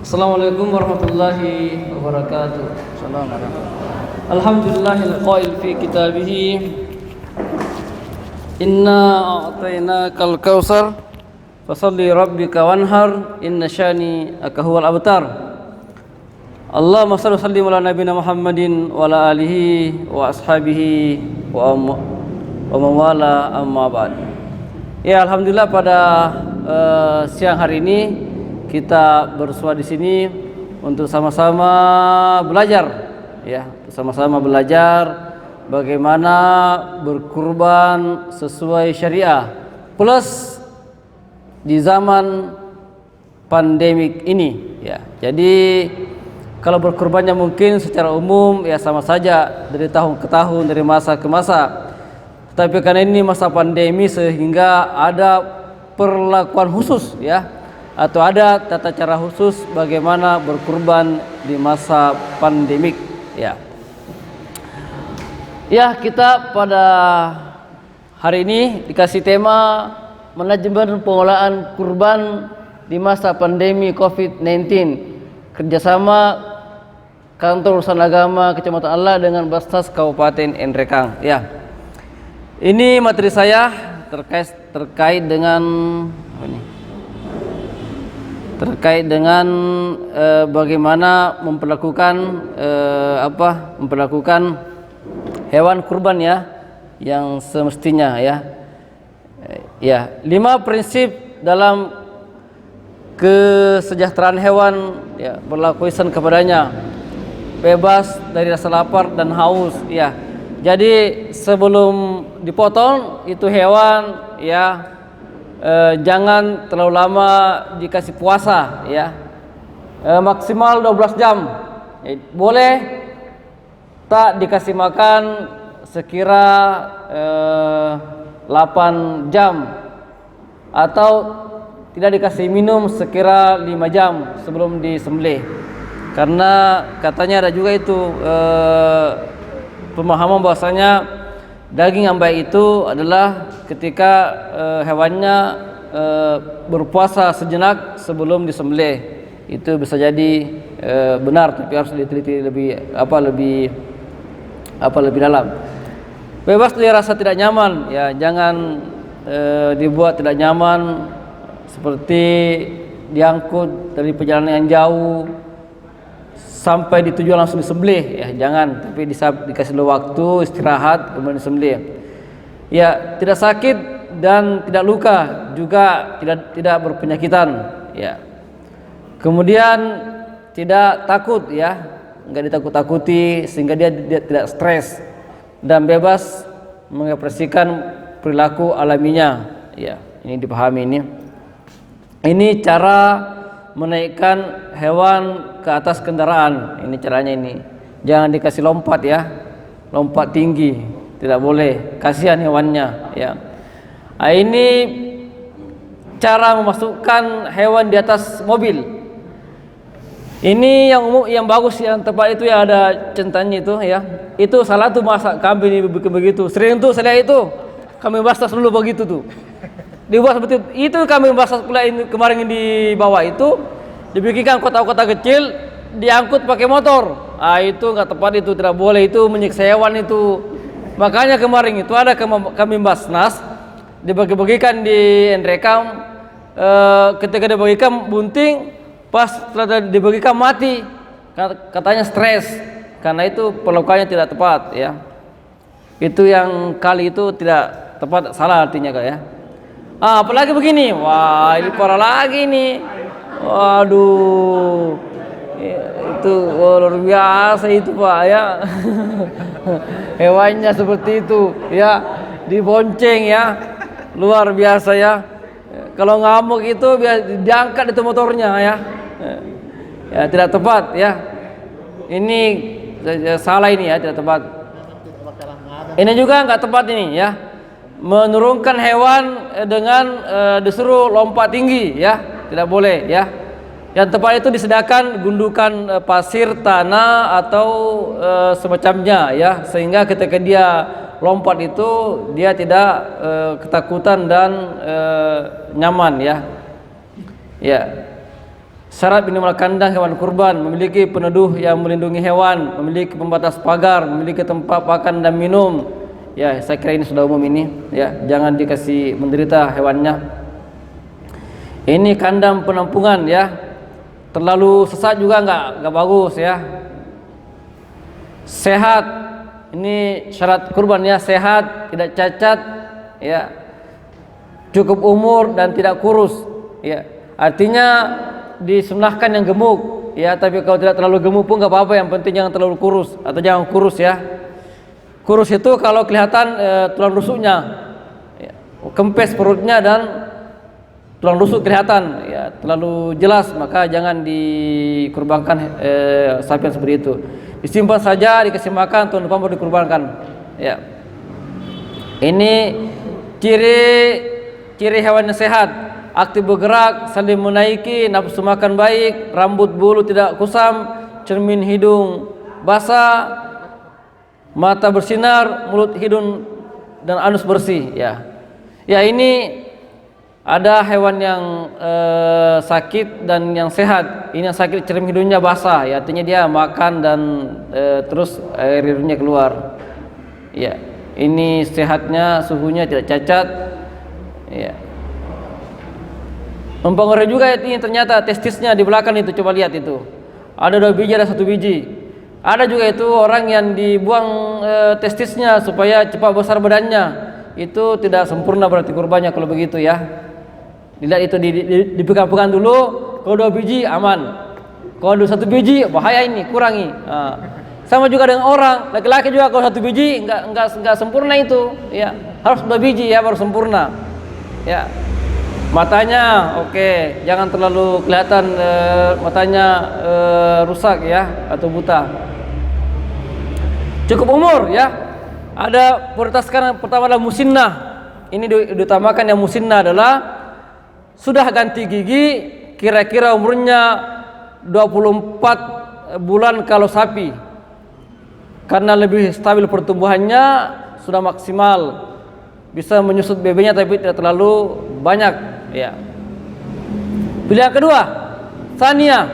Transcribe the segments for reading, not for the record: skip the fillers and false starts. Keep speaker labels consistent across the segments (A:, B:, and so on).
A: Assalamualaikum warahmatullahi wabarakatuh. Alhamdulillahil qail fi kitabih Inna a'tainakal kautsar fasalli rabbika wanhar inna syani'aka huwal abtar. Allahumma shalli wa sallim ala nabiyina Muhammadin wa ala alihi wa ashabihi wa mawala amma ba'd. Ya, alhamdulillah pada siang hari ini kita bersua di sini untuk sama-sama belajar, ya, sama-sama belajar bagaimana berkurban sesuai syariah plus di zaman pandemik ini, ya. Jadi kalau berkurbannya mungkin secara umum ya sama saja dari tahun ke tahun, dari masa ke masa. Tapi karena ini masa pandemi sehingga ada perlakuan khusus, ya, atau ada tata cara khusus bagaimana berkurban di masa pandemik, ya. Ya, kita pada hari ini dikasih tema manajemen pengolahan kurban di masa pandemi COVID-19, kerjasama Kantor Urusan Agama Kecamatan Allah dengan Basnas Kabupaten Nrekang, ya. Ini materi saya terkait dengan bagaimana memperlakukan hewan kurban, ya, yang semestinya, ya. Ya, 5 prinsip dalam kesejahteraan hewan, ya, berlaku ihsan kepadanya, bebas dari rasa lapar dan haus, ya. Jadi sebelum dipotong itu hewan, ya, jangan terlalu lama dikasih puasa, ya, maksimal 12 jam, ya, boleh tak dikasih makan sekira 8 jam atau tidak dikasih minum sekira 5 jam sebelum disembelih, karena katanya ada juga itu pemahaman bahwasanya daging yang baik itu adalah ketika hewannya berpuasa sejenak sebelum disembelih. Itu bisa jadi benar, tapi harus diteliti lebih dalam. Bebas dari rasa tidak nyaman, ya, jangan dibuat tidak nyaman seperti diangkut dari perjalanan yang jauh sampai di tujuan langsung disembelih, ya, jangan, tapi dikasih dulu waktu istirahat kemudian disembelih. Ya, tidak sakit dan tidak luka, juga tidak berpenyakitan, ya. Kemudian tidak takut, ya, enggak ditakut-takuti sehingga dia tidak stres dan bebas mengekspresikan perilaku alaminya, ya. Ini dipahami ini. Ini cara menaikkan hewan ke atas kendaraan. Ini caranya ini. Jangan dikasih lompat, ya. Lompat tinggi, tidak boleh. Kasihan hewannya, ya. Nah, ini cara memasukkan hewan di atas mobil. Ini yang bagus, yang tepat itu yang ada centangnya itu, ya. Itu salah tuh masak kambing ini begitu. Sering tuh saya lihat itu kambing basah dulu begitu tuh. Dibuat seperti itu kambing basah pula ini kemarin di bawah itu dibikinkan kota-kota kecil, diangkut pakai motor. Ah, itu nggak tepat, itu tidak boleh, itu menyiksa hewan itu. Makanya kemarin itu ada kambing basnas dibagi-bagikan di Nrekang. Ketika dibagikan bunting, pas setelah dibagikan mati, katanya stres, karena itu perlakuannya tidak tepat, ya. Itu yang kali itu tidak tepat, salah artinya, ya. Apalagi begini, wah, ini parah lagi nih. Waduh, itu luar biasa itu, Pak, ya. Hewannya seperti itu, ya, dibonceng, ya, luar biasa, ya. Kalau ngamuk itu biar diangkat itu motornya, ya. Ya, tidak tepat, ya. Ini salah ini, ya, tidak tepat. Ini juga nggak tepat ini, ya. Menurunkan hewan dengan disuruh lompat tinggi, ya, tidak boleh, ya. Yang tepat itu disediakan gundukan pasir, tanah atau semacamnya, ya, sehingga ketika dia lompat itu dia tidak ketakutan dan nyaman, ya. Ya. Syarat minimal kandang hewan kurban, memiliki peneduh yang melindungi hewan, memiliki pembatas pagar, memiliki tempat makan dan minum. Ya, saya kira ini sudah umum ini. Ya, jangan dikasih menderita hewannya. Ini kandang penampungan ya. Terlalu sesat juga nggak bagus ya. Sehat, ini syarat kurban ya, sehat, tidak cacat, ya, cukup umur dan tidak kurus. Ya, artinya disunahkan yang gemuk ya, tapi kalau tidak terlalu gemuk pun nggak apa-apa, yang penting jangan terlalu kurus atau jangan kurus ya. Kurus itu kalau kelihatan tulang rusuknya ya, kempes perutnya dan tulang rusuk kelihatan ya, terlalu jelas, maka jangan dikurbankan sapi yang seperti itu. Disimpan saja, dikasih makan, tahun depan baru dikurbankan ya. Ini ciri hewan yang sehat: aktif bergerak, saling menaiki, nafsu makan baik, rambut bulu tidak kusam, cermin hidung basah, mata bersinar, mulut hidung dan anus bersih ya. Ya, ini ada hewan yang sakit dan yang sehat. Ini yang sakit cermin hidungnya basah ya, artinya dia makan dan terus air hidungnya keluar ya. Ini sehatnya, suhunya tidak cacat ya. Mempengaruhi juga ini, ternyata testisnya di belakang itu, coba lihat itu. Ada 2 biji, ada 1 biji. Ada juga itu orang yang dibuang testisnya supaya cepat besar badannya. Itu tidak sempurna berarti kurbannya kalau begitu ya. Dilihat itu dipegang-pegang dulu, kalau 2 biji aman. Kalau 1 biji bahaya, ini kurangi. Sama juga dengan orang, laki-laki juga kalau 1 biji enggak sempurna itu ya. Harus 2 biji ya baru sempurna. Ya. Matanya oke, jangan terlalu kelihatan matanya rusak ya atau buta. Cukup umur ya. Ada prioritas sekarang, pertama adalah musinnah. Ini diutamakan, yang musinnah adalah sudah ganti gigi, kira-kira umurnya 24 bulan kalau sapi. Karena lebih stabil pertumbuhannya, sudah maksimal. Bisa menyusut bebeknya tapi tidak terlalu banyak ya. Pilihan kedua, Tsania,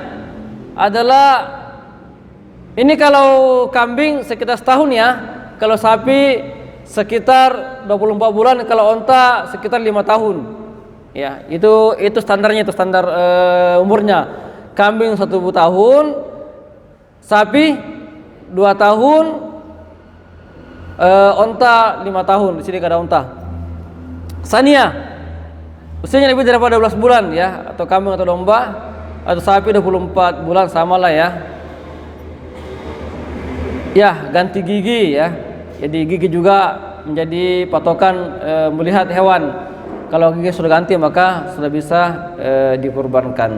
A: adalah ini kalau kambing sekitar setahun ya, kalau sapi sekitar 24 bulan, kalau onta sekitar 5 tahun. Ya, itu standarnya, itu standar umurnya. Kambing 1 tahun, sapi 2 tahun, onta 5 tahun. Di sini ada onta. Tsania, usianya lebih daripada 12 bulan ya, atau kambing atau domba atau sapi 24 bulan samalah ya. Ya, ganti gigi ya. Jadi gigi juga menjadi patokan melihat hewan. Kalau gigi sudah ganti maka sudah bisa dikurbankan.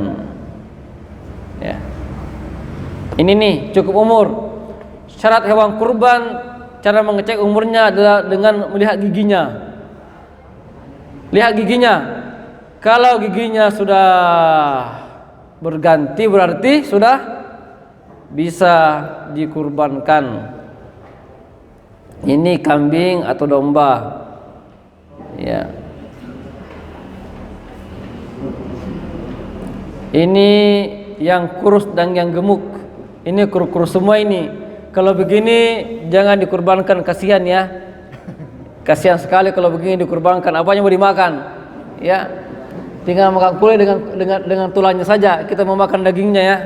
A: Ya. Ini nih cukup umur. Syarat hewan kurban, cara mengecek umurnya adalah dengan melihat giginya. Lihat giginya. Kalau giginya sudah berganti berarti sudah bisa dikurbankan. Ini kambing atau domba. Ya. Ini yang kurus dan yang gemuk. Ini kurus semua ini. Kalau begini jangan dikurbankan, kasihan ya. Kasihan sekali kalau begini dikurbankan. Apanya mau dimakan? Ya. Tinggal makan kulit dengan tulangnya saja. Kita mau makan dagingnya ya.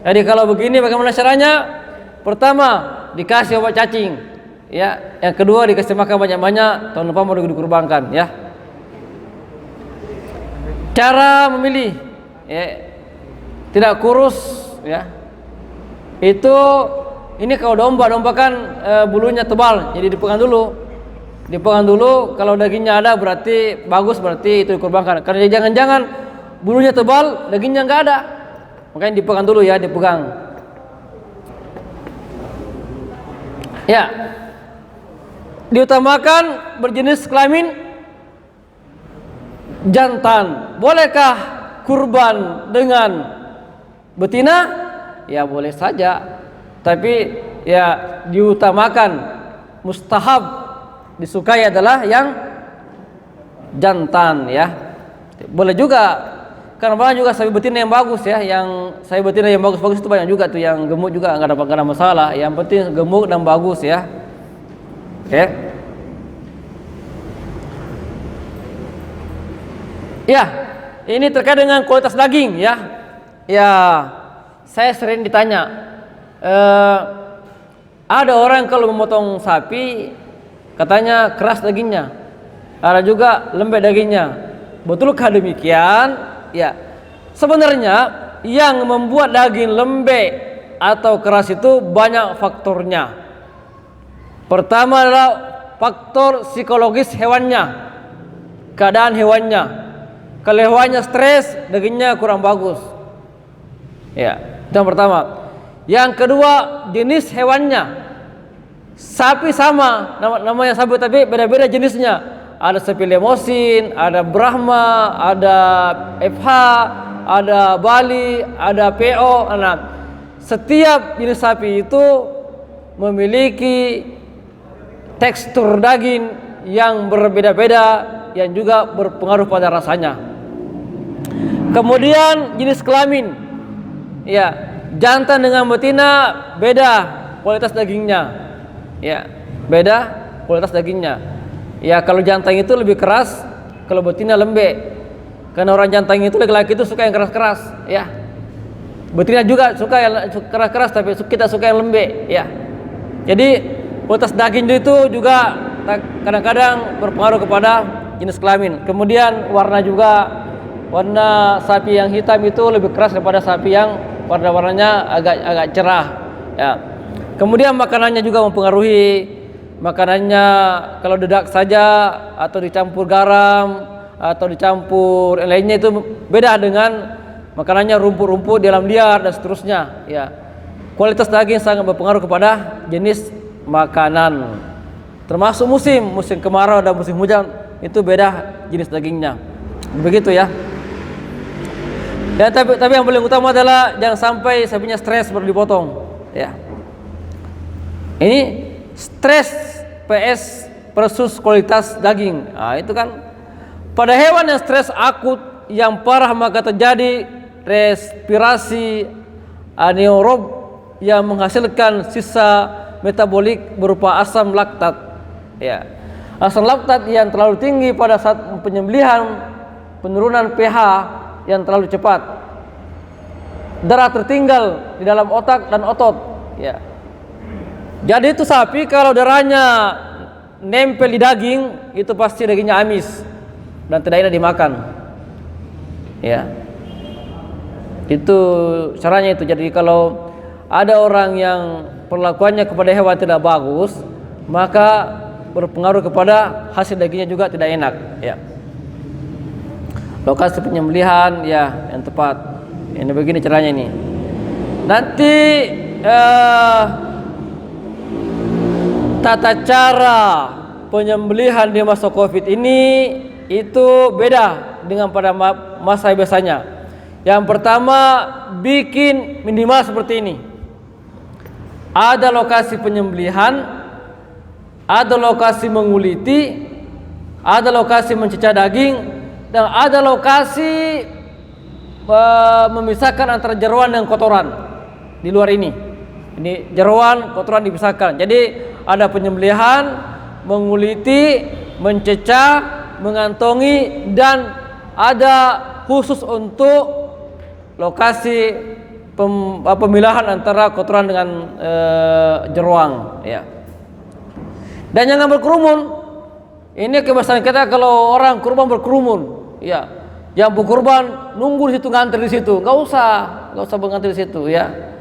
A: Jadi kalau begini bagaimana caranya? Pertama, dikasih obat cacing. Ya, yang kedua dikasih makan banyak-banyak, tahun depan baru dikurbankan ya. Cara memilih ya, tidak kurus ya. Itu ini kalau domba kan bulunya tebal, jadi dipegang dulu, kalau dagingnya ada berarti bagus, berarti itu dikurbankan. Karena jangan-jangan bulunya tebal, dagingnya enggak ada. Makanya dipegang dulu ya, dipegang. Ya. Diutamakan berjenis kelamin jantan. Bolehkah kurban dengan betina? Ya boleh saja. Tapi ya diutamakan, mustahab, disukai adalah yang jantan ya. Boleh juga karena banyak juga sapi betina yang bagus ya, yang sapi betina yang bagus-bagus itu banyak juga tuh, yang gemuk juga nggak ada masalah. Yang penting gemuk dan bagus ya. Oke. Ya, ini terkait dengan kualitas daging ya. Ya, saya sering ditanya, ada orang kalau memotong sapi katanya keras dagingnya, ada juga lembek dagingnya. Betulkah demikian? Ya, sebenarnya yang membuat daging lembek atau keras itu banyak faktornya. Pertama adalah faktor psikologis hewannya, keadaan hewannya. Kalau hewannya stres, dagingnya kurang bagus. Ya, itu yang pertama. Yang kedua, jenis hewannya. Sapi sama, namanya sapi tapi beda-beda jenisnya. Ada sapi lemosin, ada Brahma, ada FH, ada Bali, ada PO. Nah, setiap jenis sapi itu memiliki tekstur daging yang berbeda-beda, yang juga berpengaruh pada rasanya. Kemudian jenis kelamin, ya, jantan dengan betina beda kualitas dagingnya, ya, beda kualitas dagingnya. Ya, kalau jantan itu lebih keras, kalau betina lembek. Karena orang jantan itu laki-laki itu suka yang keras-keras, ya. Betina juga suka yang keras-keras, tapi kita suka yang lembek, ya. Jadi kualitas daging itu juga kadang-kadang berpengaruh kepada jenis kelamin. Kemudian warna juga, warna sapi yang hitam itu lebih keras daripada sapi yang warna-warnanya agak cerah, ya. Kemudian makanannya juga mempengaruhi. Makanannya kalau dedak saja atau dicampur garam atau dicampur yang lainnya itu beda dengan makanannya rumput-rumput di alam liar dan seterusnya, ya. Kualitas daging sangat berpengaruh kepada jenis makanan. Termasuk musim kemarau dan musim hujan itu beda jenis dagingnya. Begitu ya. Dan tapi yang paling utama adalah jangan sampai sapinya stres baru dipotong, ya. Ini stres PS versus kualitas daging. Nah, itu kan pada hewan yang stres akut yang parah maka terjadi respirasi anaerob yang menghasilkan sisa metabolik berupa asam laktat. Ya. Asam laktat yang terlalu tinggi pada saat penyembelihan, penurunan pH yang terlalu cepat. Darah tertinggal di dalam otak dan otot, ya. Jadi itu sapi kalau darahnya nempel di daging, itu pasti dagingnya amis dan tidak enak dimakan. Ya. Itu caranya itu. Jadi kalau ada orang yang perlakuannya kepada hewan tidak bagus, maka berpengaruh kepada hasil dagingnya juga tidak enak, ya. Lokasi penyembelihan ya yang tepat. Ini begini caranya ini. Nanti tata cara penyembelihan di masa Covid ini itu beda dengan pada masa biasanya. Yang pertama, bikin minimal seperti ini. Ada lokasi penyembelihan, ada lokasi menguliti, ada lokasi mencecah daging, dan ada lokasi memisahkan antara jeroan dan kotoran di luar ini. Ini jeroan, kotoran dipisahkan. Jadi ada penyembelihan, menguliti, mencecah, mengantongi, dan ada khusus untuk lokasi pemilahan antara kotoran dengan jeroan, ya. Dan jangan berkerumun. Ini kebiasaan kita kalau orang kurban berkerumun, ya. Yang berkurban nunggu di situ, ngantri di situ, nggak usah ngantri di situ, ya.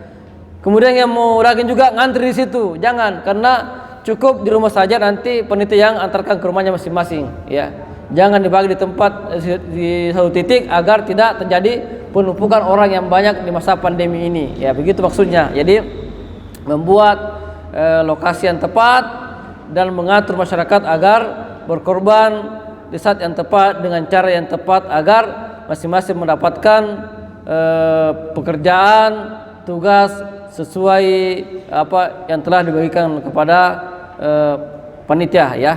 A: Kemudian yang mau daging juga ngantri di situ, jangan, karena cukup di rumah saja, nanti panitia yang antarkan ke rumahnya masing-masing, ya. Jangan dibagi di tempat di satu titik agar tidak terjadi penumpukan orang yang banyak di masa pandemi ini, ya. Begitu maksudnya. Jadi membuat lokasi yang tepat dan mengatur masyarakat agar berkorban di saat yang tepat dengan cara yang tepat agar masing-masing mendapatkan pekerjaan, tugas sesuai apa yang telah dibagikan kepada panitia, ya.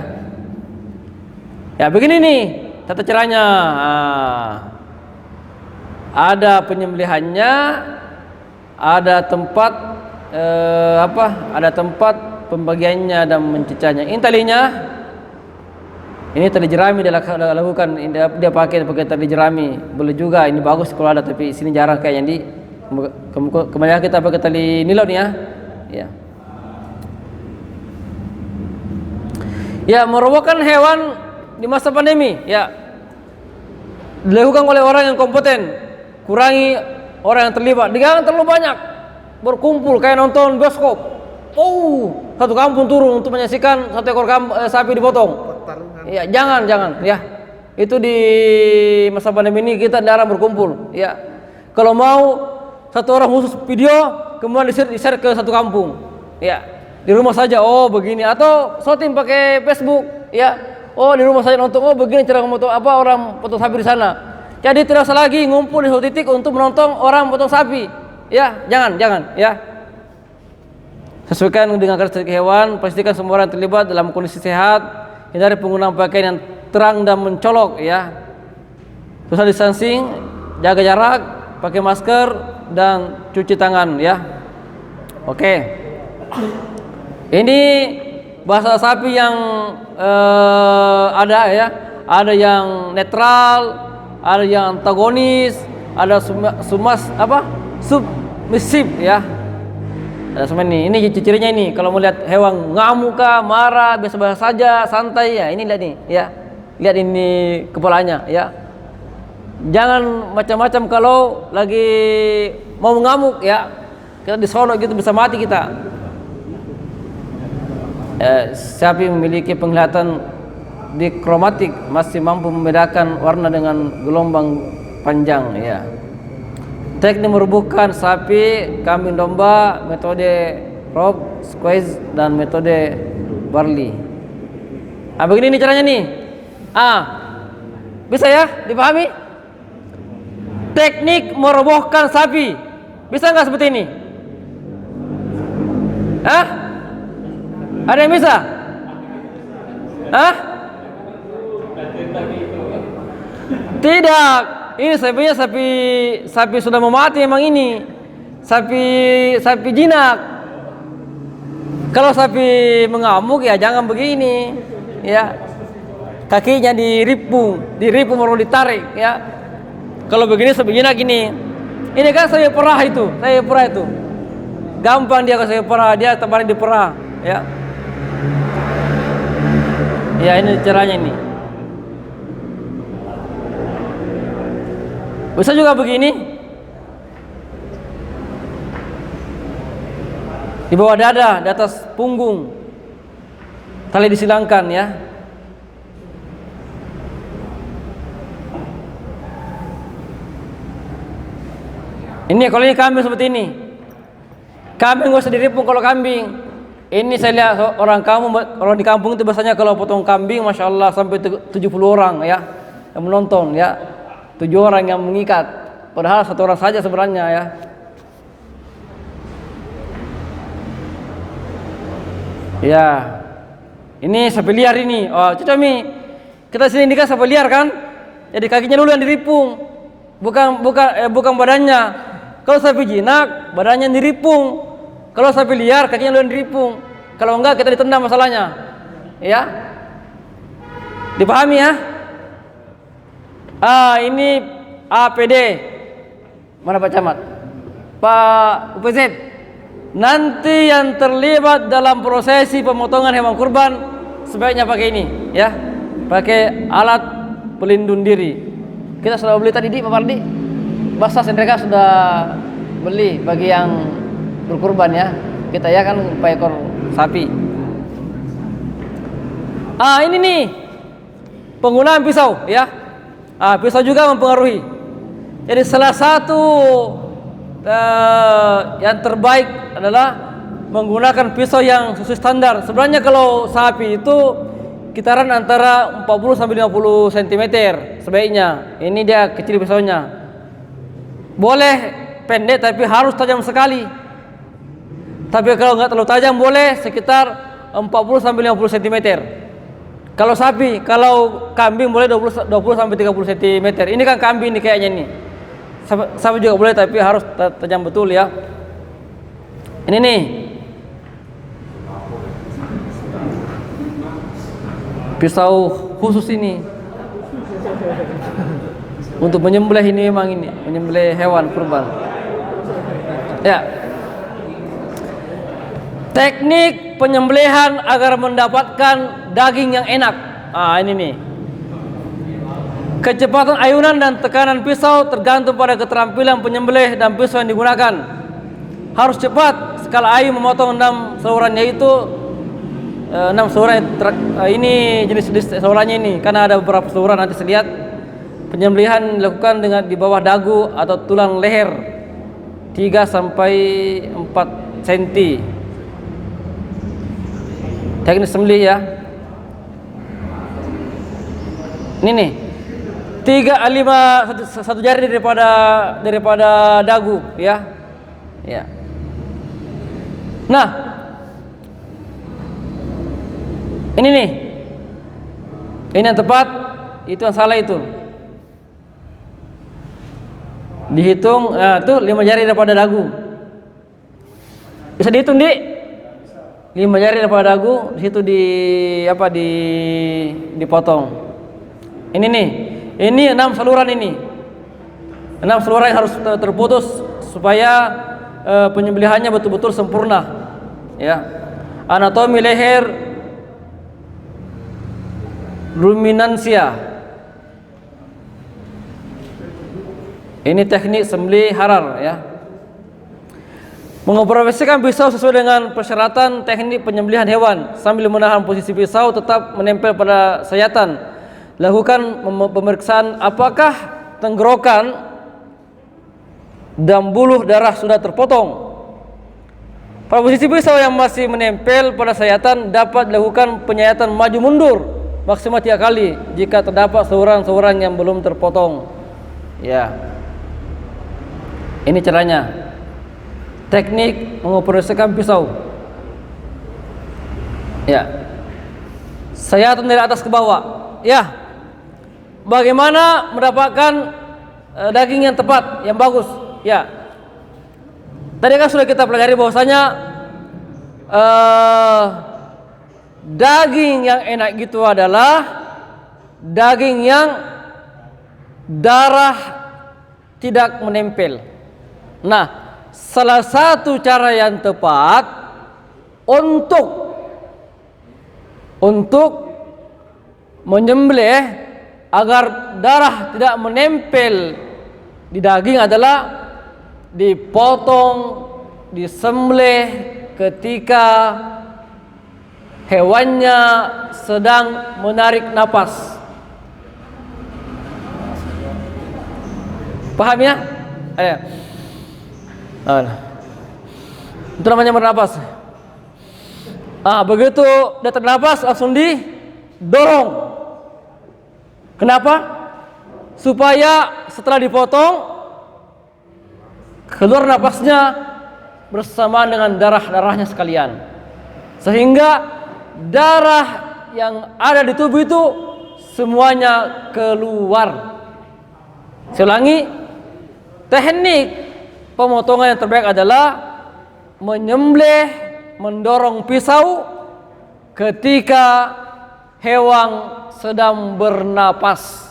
A: Ya begini nih tata caranya. ada penyembelihannya, ada tempat ada tempat pembagiannya dan mencicahnya. Ini talinya, ini tali jerami dia lakukan, dia pakai tali jerami. Boleh juga, ini bagus kalau ada, tapi sini jarang kayaknya. Di kemudian kita pakai tali nilon ya. Ya. Ya, merobohkan hewan di masa pandemi, ya, dilakukan oleh orang yang kompeten. Kurangi orang yang terlibat. Jangan terlalu banyak berkumpul kayak nonton bioskop. Satu kampung turun untuk menyaksikan satu ekor sapi dipotong. Ya, jangan ya. Itu di masa pandemi ini kita jarang berkumpul, ya. Kalau mau satu orang khusus video, kemudian di-share ke satu kampung, ya. Di rumah saja, begini, atau shooting pakai Facebook, ya. Di rumah saja nonton, begini cara memotong orang potong sapi di sana. Jadi tidak usah lagi ngumpul di satu titik untuk menonton orang potong sapi. Ya, jangan, ya. Sesuaikan dengan karakteristik hewan, pastikan semua orang terlibat dalam kondisi sehat, hindari penggunaan pakaian yang terang dan mencolok, ya. Social distancing, jaga jarak, pakai masker dan cuci tangan, ya. Oke. Ini bahasa sapi yang ada, ya. Ada yang netral, ada yang antagonis, ada submisif, ya. Ada semua ini ciri-cirinya ini. Kalau melihat hewan ngamuk kah, marah, biasa-biasa saja, santai, ya. Ini lihat nih, ya. Lihat ini kepalanya, ya. Jangan macam-macam kalau lagi mau ngamuk, ya. Kita disolok gitu bisa mati kita. Sapi memiliki penglihatan dikromatik, masih mampu membedakan warna dengan gelombang panjang, ya. Teknik merubuhkan sapi, kambing domba, metode rope, squeeze, dan metode barley. Begini nih caranya nih. Bisa ya dipahami? Teknik merobohkan sapi. Bisa nggak seperti ini? Ada yang bisa? Tidak. Ini sapi sudah mau mati emang ini. Sapi jinak. Kalau sapi mengamuk ya jangan begini, ya. Kakinya diripung baru ditarik, ya. Kalau begini sapi jinak ini. Ini kan sapi perah itu. Gampang dia kalau sapi perah, dia terbalik di perah, ya. Ya, ini caranya ini. Bisa juga begini. Di bawah dada, di atas punggung. Tali disilangkan, ya. Ini kalau ini kambing seperti ini. Kambing nggak usah diripung kalau kambing. Ini saya lihat orang di kampung itu biasanya kalau potong kambing, masya Allah sampai 70 orang, ya, yang menonton, ya. 7 orang yang mengikat, padahal 1 orang saja sebenarnya, ya. Ya, ini sapi liar ini. Coba kita sini kan sapi liar kan, jadi kakinya dulu yang diripung, bukan badannya. Kalau sapi jinak, badannya yang diripung. Kalau sapi liar, kakinya dulu yang diripung. Kalau enggak, kita ditendang masalahnya, ya. Dipahami, ya? Ini APD. Mana Pak Camat? Pak UPZ. Nanti yang terlibat dalam prosesi pemotongan hewan kurban sebaiknya pakai ini, ya. Pakai alat pelindung diri. Kita sudah beli tadi Pak Pardi. Basas mereka sudah beli bagi yang berkurban, ya. Kita ya kan 4 ekor sapi. Ini nih penggunaan pisau, ya. Pisau juga mempengaruhi. Jadi salah satu yang terbaik adalah menggunakan pisau yang sesuai standar. Sebenarnya kalau sapi itu kitaran antara 40 sampai 50 cm sebaiknya. Ini dia kecil pisaunya. Boleh pendek tapi harus tajam sekali. Tapi kalau nggak terlalu tajam boleh sekitar 40 sampai 50 cm. Kalau sapi, kalau kambing boleh 20 sampai 30 cm. Ini kan kambing nih kayaknya nih. Sapi juga boleh, tapi harus tajam betul ya. Ini nih, pisau khusus ini untuk menyembelih, ini memang ini menyembelih hewan kurban. Ya. Teknik penyembelihan agar mendapatkan daging yang enak. Ini nih. Kecepatan ayunan dan tekanan pisau tergantung pada keterampilan penyembelih dan pisau yang digunakan. Harus cepat. Skala ayu memotong 6 saluran, yaitu 6 saluran. Ini jenis salurannya ini, karena ada beberapa saluran, nanti saya lihat. Penyembelihan dilakukan dengan di bawah dagu atau tulang leher 3 sampai 4 cm. Teknik sembelih ya. Ini nih. 1 jari daripada dagu ya. Ya. Nah, ini nih. Ini yang tepat, itu yang salah itu. Dihitung, tuh 5 jari daripada dagu. Bisa dihitung, Dik. 5 jari daripada dagu, di situ dipotong. Ini nih. Ini 6 saluran ini. 6 saluran yang harus terputus supaya penyembelihannya betul-betul sempurna. Ya. Anatomi leher ruminansia. Ini teknik sembelih harar ya. Mengoperasikan pisau sesuai dengan persyaratan teknik penyembelihan hewan sambil menahan posisi pisau tetap menempel pada sayatan. Lakukan pemeriksaan apakah tenggorokan dan buluh darah sudah terpotong. Pada posisi pisau yang masih menempel pada sayatan dapat dilakukan penyayatan maju mundur maksimal 3 kali jika terdapat saluran-saluran yang belum terpotong. Ya. Ini caranya. Teknik mengoperasikan pisau. Ya. Sayatan dari atas ke bawah. Ya. Bagaimana mendapatkan daging yang tepat, yang bagus? Ya. Tadi kan sudah kita pelajari bahwasanya daging yang enak gitu adalah daging yang darah tidak menempel. Nah, salah satu cara yang tepat untuk menyembelih agar darah tidak menempel di daging adalah dipotong, disembelih ketika hewannya sedang menarik napas. Paham ya? Ayo. Itu namanya bernapas. Begitu dia ternapas langsung didorong. Kenapa? Supaya setelah dipotong keluar napasnya bersamaan dengan darah-darahnya sekalian, sehingga darah yang ada di tubuh itu semuanya keluar. Saya ulangi, teknik pemotongan yang terbaik adalah menyembelih, mendorong pisau ketika hewan sedang bernapas.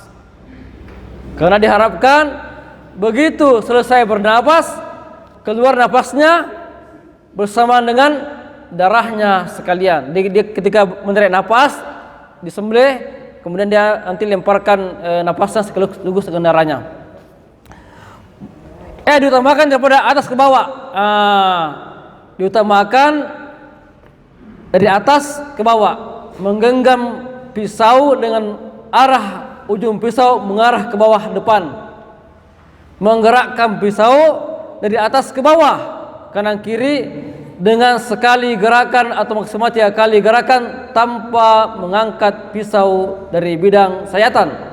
A: Karena diharapkan begitu selesai bernapas, keluar napasnya bersamaan dengan darahnya sekalian. Dia ketika menarik napas, disembelih, kemudian dia nanti lemparkan napasnya sekaligus dengan darahnya. Diutamakan daripada atas ke bawah. Diutamakan dari atas ke bawah, menggenggam pisau dengan arah ujung pisau mengarah ke bawah depan, menggerakkan pisau dari atas ke bawah kanan kiri dengan sekali gerakan atau maksimal 3 kali gerakan tanpa mengangkat pisau dari bidang sayatan.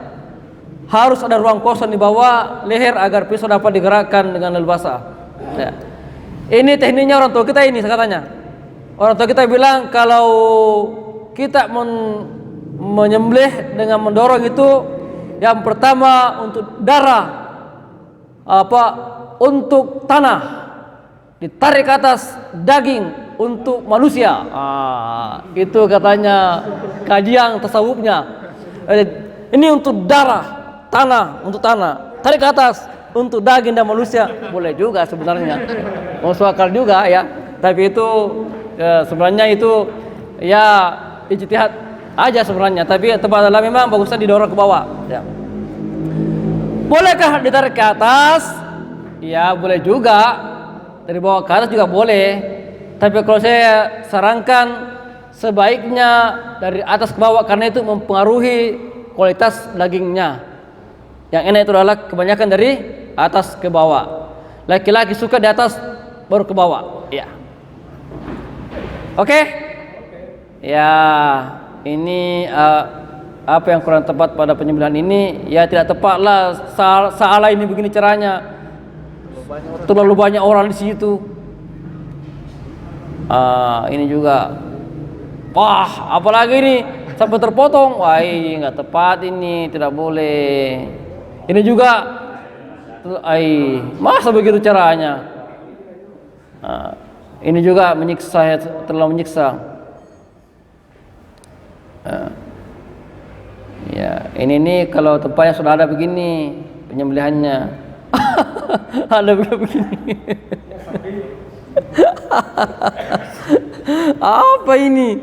A: Harus ada ruang kosong di bawah leher agar pisau dapat digerakkan dengan leluasa. Ya. Ini tekniknya orang tua kita ini katanya. Orang tua kita bilang kalau kita menyembelih dengan mendorong itu, yang pertama untuk darah untuk tanah, ditarik ke atas daging untuk manusia. Itu katanya kajian tasawufnya. Ini untuk darah, tanah untuk tanah, tarik ke atas untuk daging dan manusia. Boleh juga sebenarnya, masuk akal juga ya. Tapi itu sebenarnya itu ya ijtihad aja sebenarnya. Tapi tempat dalam memang bagusnya didorong ke bawah. Ya. Bolehkah ditarik ke atas? Ya boleh juga. Dari bawah ke atas juga boleh. Tapi kalau saya sarankan sebaiknya dari atas ke bawah, karena itu mempengaruhi kualitas dagingnya. Yang enak itu adalah kebanyakan dari atas ke bawah. Laki-laki suka di atas baru ke bawah. Ya. Oke? Ya, ini apa yang kurang tepat pada penyembelihan ini? Ya tidak tepatlah, salah ini begini caranya. Terlalu banyak orang di situ. Ini juga. Wah, apalagi ini sampai terpotong. Wah, nggak tepat ini, tidak boleh. Ini juga. Masa begitu caranya? Ini juga menyiksa, terlalu menyiksa. Ya, ini nih kalau tempatnya sudah ada begini penyembelihannya. Ada begini. Apa ini?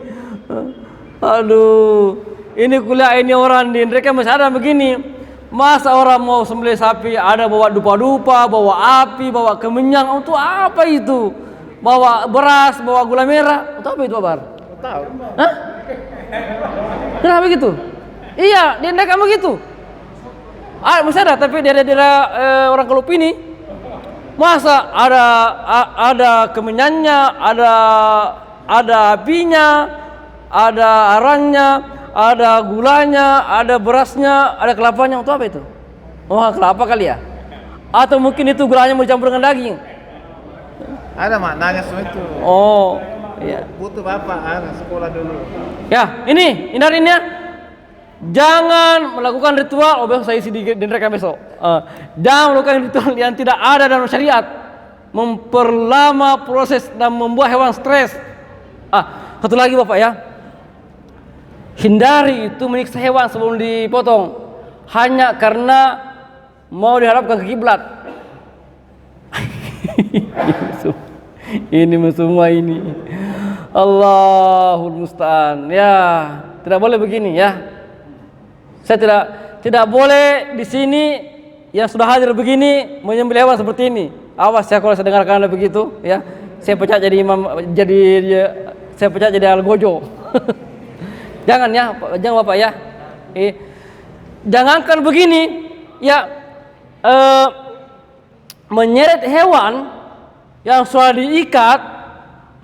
A: Aduh, ini kuliah ini orang di mereka masih ada begini. Masa orang mau sembelih sapi ada bawa dupa-dupa, bawa api, bawa kemenyan, untuk apa itu? Bawa beras, bawa gula merah, untuk apa itu, Babar? Tahu. Hah? Kenapa begitu? Iya, di mereka begitu. Masih ada, tapi di daerah orang Kelupi ini, masa ada kemenyannya, ada apinya, ada arangnya, ada gulanya, ada berasnya, ada kelapanya. Untuk apa itu? Oh, kelapa kali ya? Atau mungkin itu gulanya mau dicampur dengan daging?
B: Ada maknanya semua itu.
A: Oh, iya.
B: Butuh bapak, sekolah dulu.
A: Ya, ini hindarinya. Jangan melakukan ritual. Besok saya isi di rekam besok. Jangan melakukan ritual yang tidak ada dalam syariat. Memperlama proses dan membuat hewan stres. Satu lagi Bapak ya. Hindari itu menyiksa hewan sebelum dipotong hanya karena mau diharapkan ke kiblat. Ini semua ini. Allahul musta'an. Ya, tidak boleh begini ya. Saya tidak boleh di sini yang sudah hadir begini menyembelih hewan seperti ini. Awas ya kalau saya dengarkan ada begitu ya. Saya pecat jadi imam, saya pecat jadi algojo. Jangan ya, jangan Bapak ya. Jangankan begini ya, menyeret hewan yang sudah diikat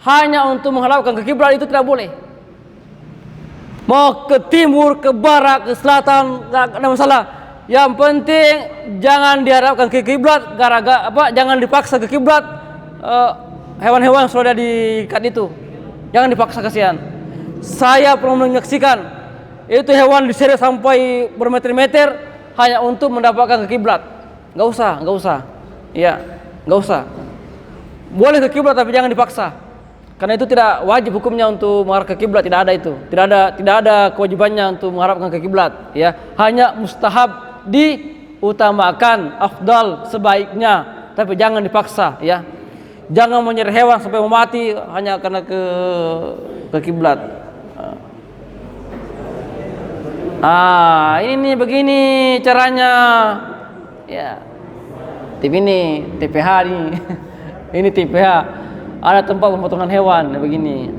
A: hanya untuk mengharapkan ke kiblat itu tidak boleh. Mau ke timur, ke barat, ke selatan, nggak ada masalah. Yang penting jangan diharapkan ke kiblat, jangan dipaksa ke kiblat. Hewan-hewan yang sudah diikat itu, jangan dipaksa, kasihan. Saya pernah menyaksikan itu hewan diseret sampai bermeter-meter hanya untuk mendapatkan ke kiblat. Nggak usah. Iya, nggak usah. Boleh ke kiblat tapi jangan dipaksa. Karena itu tidak wajib hukumnya untuk menghadap ke kiblat, tidak ada itu. Tidak ada kewajibannya untuk menghadapkan ke kiblat, ya. Hanya mustahab diutamakan, afdal sebaiknya, tapi jangan dipaksa, ya. Jangan menyeret hewan sampai mati hanya karena ke kiblat. Ini begini caranya. Ya. Ini TPH nih. Ini TPH. Ada tempat pemotongan hewan begini.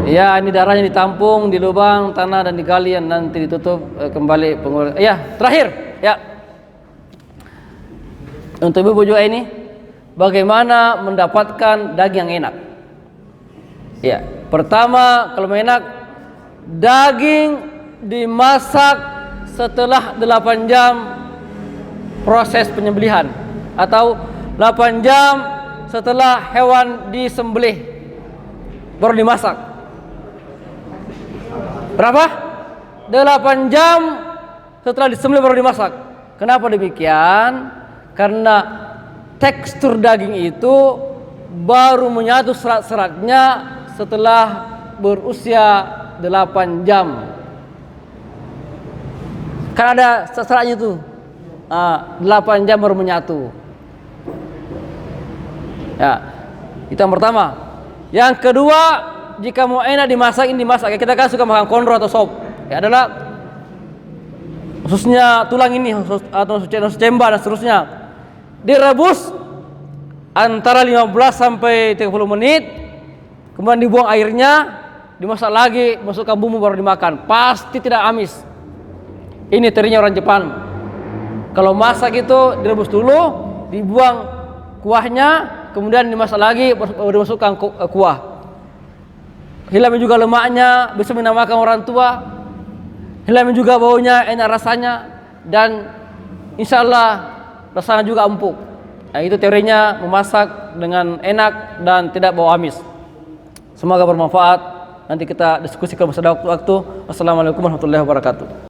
A: Ya, ini darahnya ditampung di lubang tanah dan digali dan nanti ditutup kembali pengurus. Ya, terakhir ya. Untuk ibu juga ini, bagaimana mendapatkan daging yang enak? Ya, pertama kalau enak, daging dimasak setelah 8 jam proses penyembelihan atau 8 jam setelah hewan disembelih baru dimasak. Berapa? 8 jam setelah disembelih baru dimasak. Kenapa demikian? Karena tekstur daging itu baru menyatu serat-seratnya setelah berusia 8 jam. Kan ada seratnya itu 8 jam baru menyatu. Ya, itu yang pertama. Yang kedua, jika mau enak dimasak, ini dimasak. Kita kan suka makan kondro atau sop. Ya adalah khususnya tulang ini atau cemba dan seterusnya. Direbus antara 15 sampai 30 menit. Kemudian dibuang airnya, dimasak lagi, masukkan bumbu baru dimakan. Pasti tidak amis. Ini terinya orang Jepang. Kalau masak itu direbus dulu, dibuang kuahnya, kemudian dimasak lagi, baru dimasukkan kuah. Hilangin juga lemaknya, bisa menamakan orang tua. Hilangin juga baunya, enak rasanya, dan insya Allah rasanya juga empuk. Nah, itu teorinya memasak dengan enak dan tidak bau amis. Semoga bermanfaat. Nanti kita diskusikan pada waktu-waktu. Wassalamualaikum warahmatullahi wabarakatuh.